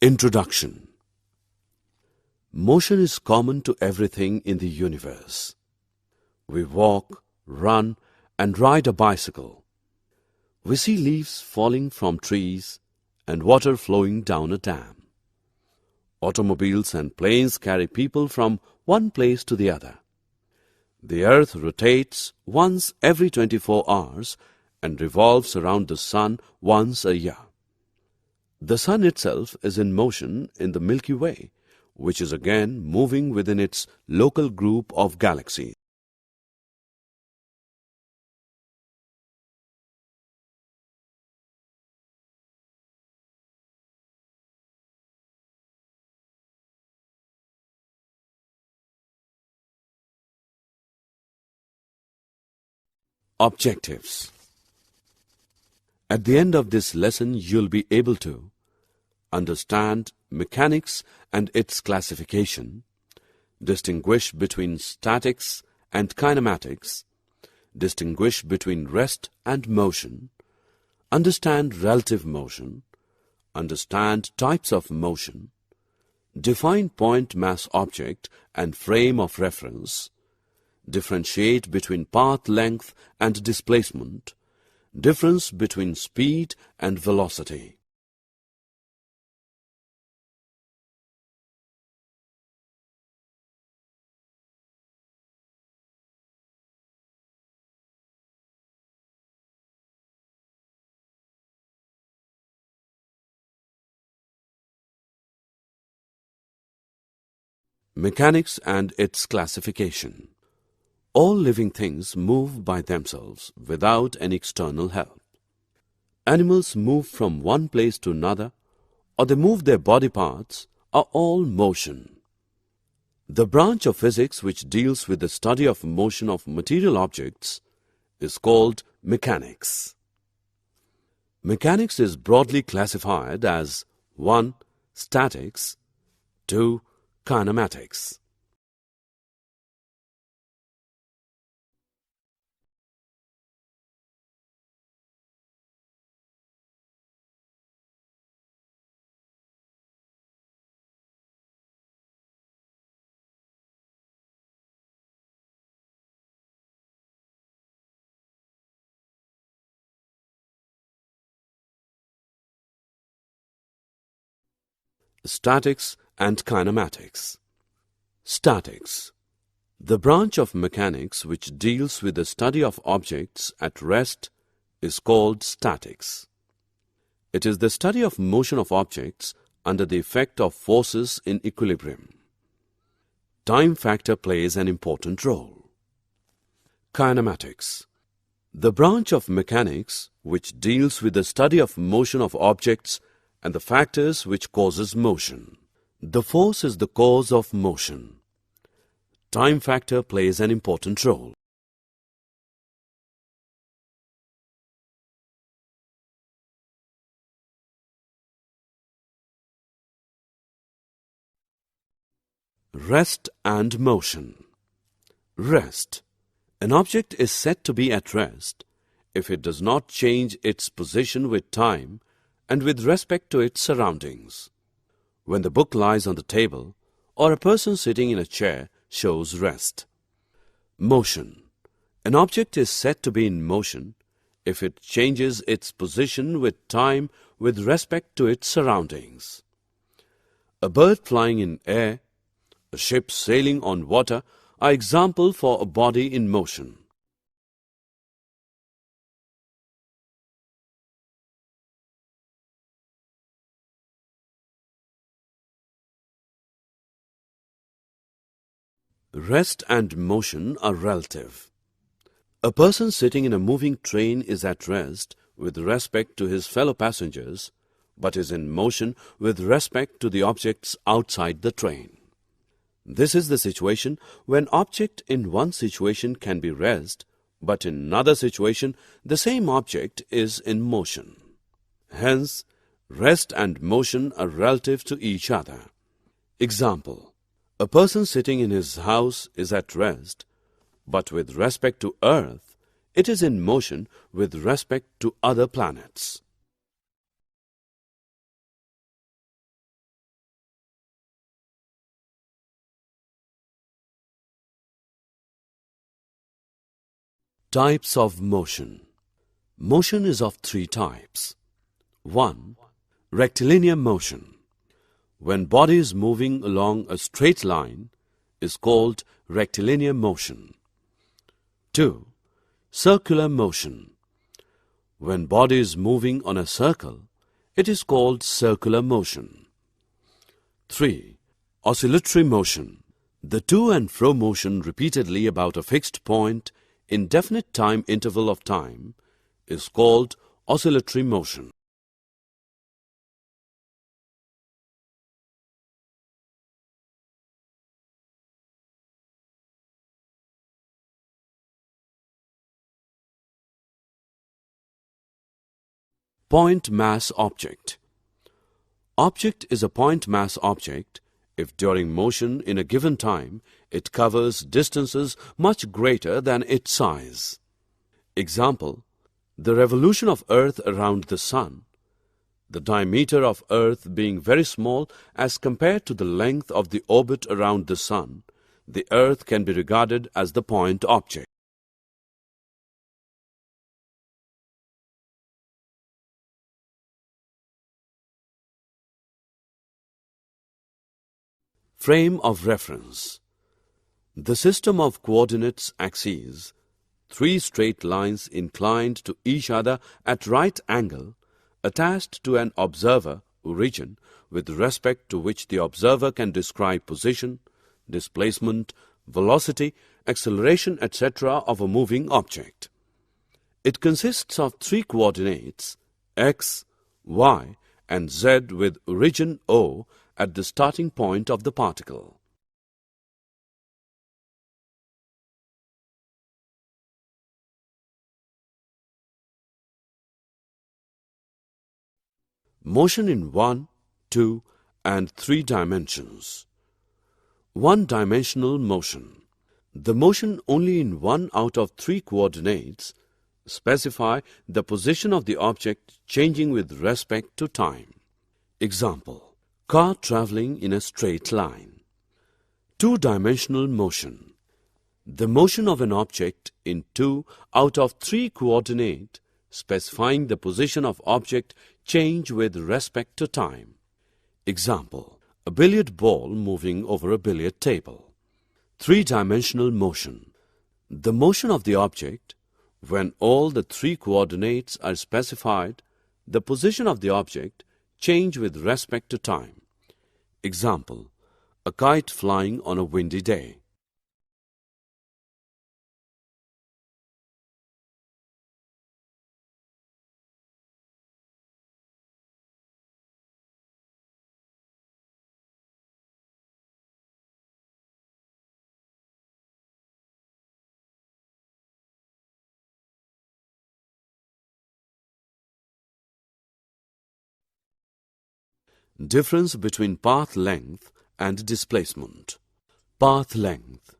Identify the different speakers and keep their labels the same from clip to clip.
Speaker 1: Introduction. Motion is common to everything in the universe. We walk, run, and ride a bicycle. We see leaves falling from trees and water flowing down a dam. Automobiles and planes carry people from one place to the other. The earth rotates once every 24 hours and revolves around the sun once a year. The sun itself is in motion in the Milky Way, which is again moving within its local group of galaxies. Objectives. At the end of this lesson, you'll be able to understand mechanics and its classification, distinguish between statics and kinematics, distinguish between rest and motion, understand relative motion, understand types of motion, define point mass object and frame of reference, differentiate between path length and displacement, difference between speed and velocity. Mechanics and its classification. All living things move by themselves without any external help. Animals move from one place to another, or they move their body parts, are all motion. The branch of physics which deals with the study of motion of material objects is called mechanics. Mechanics is broadly classified as 1. Statics, 2. Kinematics. Statics and kinematics. Statics. The branch of mechanics which deals with the study of objects at rest is called statics. It is the study of motion of objects under the effect of forces in equilibrium. Time factor plays an important role. Kinematics. The branch of mechanics which deals with the study of motion of objects and the factors which causes motion. The force is the cause of motion. Time factor plays an important role. Rest and motion. Rest. An object is said to be at rest if it does not change its position with time and with respect to its surroundings. When the book lies on the table or a person sitting in a chair shows rest. Motion. An object is said to be in motion if it changes its position with time with respect to its surroundings. A bird flying in air, a ship sailing on water are examples for a body in motion. Rest and motion are relative. A person sitting in a moving train is at rest with respect to his fellow passengers, but is in motion with respect to the objects outside the train. This is the situation when object in one situation can be rest, but in another situation the same object is in motion. Hence, rest and motion are relative to each other. Example. A person sitting in his house is at rest, but with respect to Earth, it is in motion with respect to other planets. Types of motion. Motion is of three types. 1. Rectilinear motion. When body is moving along a straight line is called rectilinear motion. 2. Circular motion. When body is moving on a circle, it is called circular motion. 3. Oscillatory motion. The to and fro motion repeatedly about a fixed point in definite time interval of time is called oscillatory motion. Point mass object. Object is a point mass object if during motion in a given time it covers distances much greater than its size. Example, the revolution of Earth around the Sun. The diameter of Earth being very small as compared to the length of the orbit around the Sun, the Earth can be regarded as the point object. Frame of reference. The system of coordinates axes, three straight lines inclined to each other at right angle, attached to an observer origin with respect to which the observer can describe position, displacement, velocity, acceleration, etc. of a moving object. It consists of three coordinates x, y, and z with origin O at the starting point of the particle. Motion in 1, 2, and 3 dimensions. One-dimensional motion. The motion only in one out of three coordinates specify the position of the object changing with respect to time. Example, car traveling in a straight line. Two-dimensional motion. The motion of an object in 2 out of 3 coordinate specifying the position of object change with respect to time. Example, a billiard ball moving over a billiard table. Three-dimensional motion. The motion of the object when all the 3 coordinates are specified, the position of the object change with respect to time. Example, a kite flying on a windy day. Difference between path length and displacement. Path length.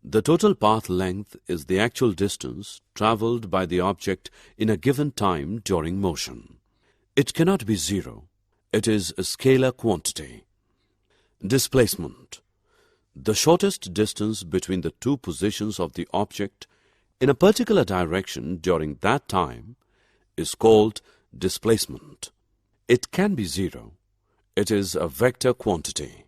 Speaker 1: The total path length is the actual distance travelled by the object in a given time during motion. It cannot be zero. It is a scalar quantity. Displacement. The shortest distance between the two positions of the object in a particular direction during that time is called displacement. It can be zero. It is a vector quantity.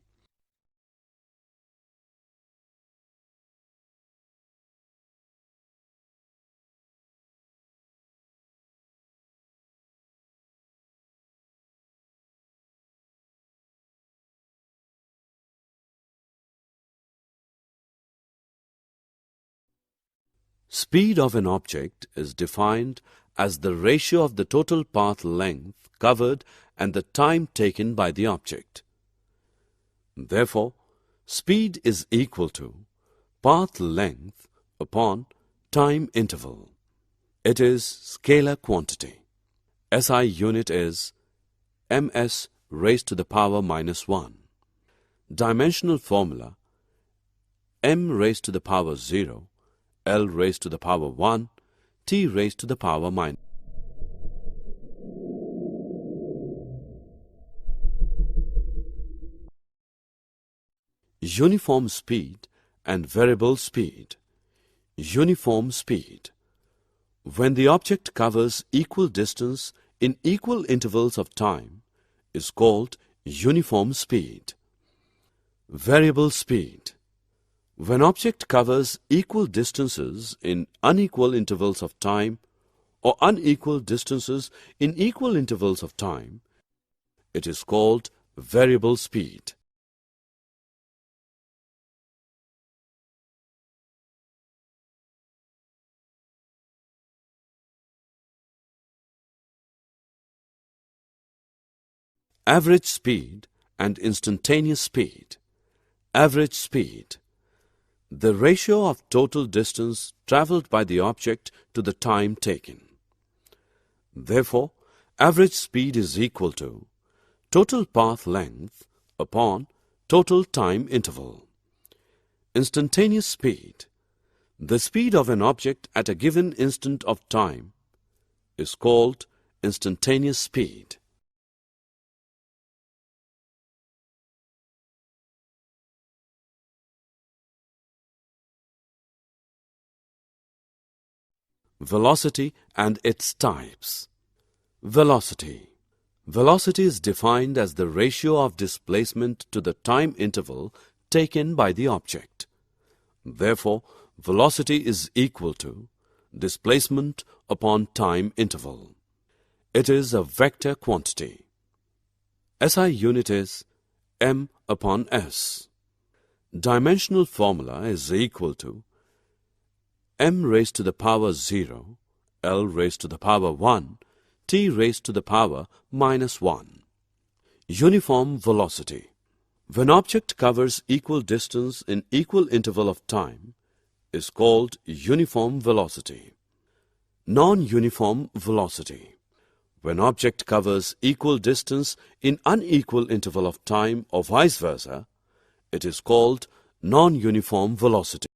Speaker 1: Speed of an object is defined as the ratio of the total path length covered and the time taken by the object. Therefore, speed is equal to path length upon time interval. It is scalar quantity. SI unit is ms raised to the power minus 1. Dimensional formula m raised to the power 0, L raised to the power 1, T raised to the power minus. Uniform speed and variable speed. Uniform speed. when the object covers equal distance in equal intervals of time, is called uniform speed. Variable speed. When object covers equal distances in unequal intervals of time or unequal distances in equal intervals of time, it is called variable speed. Average speed and instantaneous speed. Average speed. The ratio of total distance travelled by the object to the time taken. Therefore, average speed is equal to total path length upon total time interval. Instantaneous speed. The speed of an object at a given instant of time is called instantaneous speed. Velocity and its types. Velocity. Velocity is defined as the ratio of displacement to the time interval taken by the object. Therefore, velocity is equal to displacement upon time interval. It is a vector quantity. SI unit is m upon s. Dimensional formula is equal to m raised to the power 0, L raised to the power 1, T raised to the power minus 1. Uniform velocity. When object covers equal distance in equal interval of time, is called uniform velocity. Non-uniform velocity. When object covers equal distance in unequal interval of time or vice versa, it is called non-uniform velocity.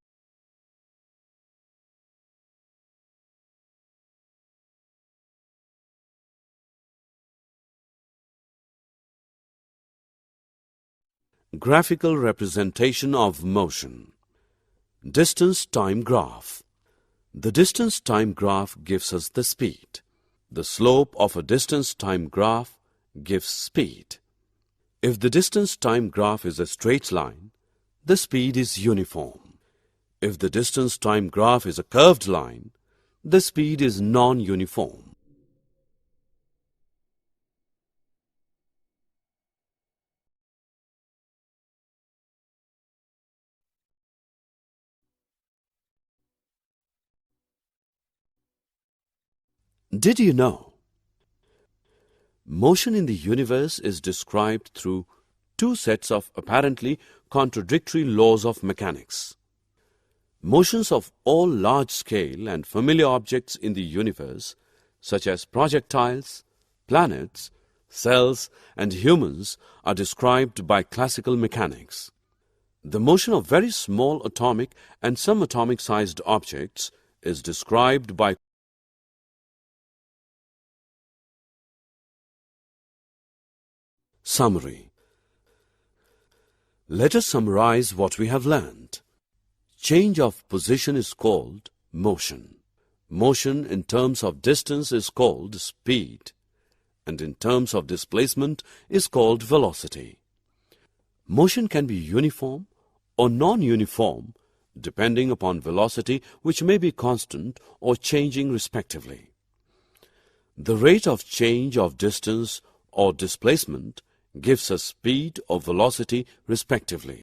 Speaker 1: Graphical representation of motion. Distance-time graph. The distance-time graph gives us the speed. The slope of a distance-time graph gives speed. If the distance-time graph is a straight line, the speed is uniform. If the distance-time graph is a curved line, the speed is non-uniform. Did you know? Motion in the universe is described through two sets of apparently contradictory laws of mechanics. Motions of all large-scale and familiar objects in the universe, such as projectiles, planets, cells, and humans, are described by classical mechanics. The motion of very small atomic and subatomic-sized objects is described by Summary. Let us summarize what we have learned. Change of position is called motion. Motion in terms of distance is called speed, and in terms of displacement is called velocity. Motion can be uniform or non-uniform depending upon velocity, which may be constant or changing respectively. The rate of change of distance or displacement gives us speed or velocity respectively.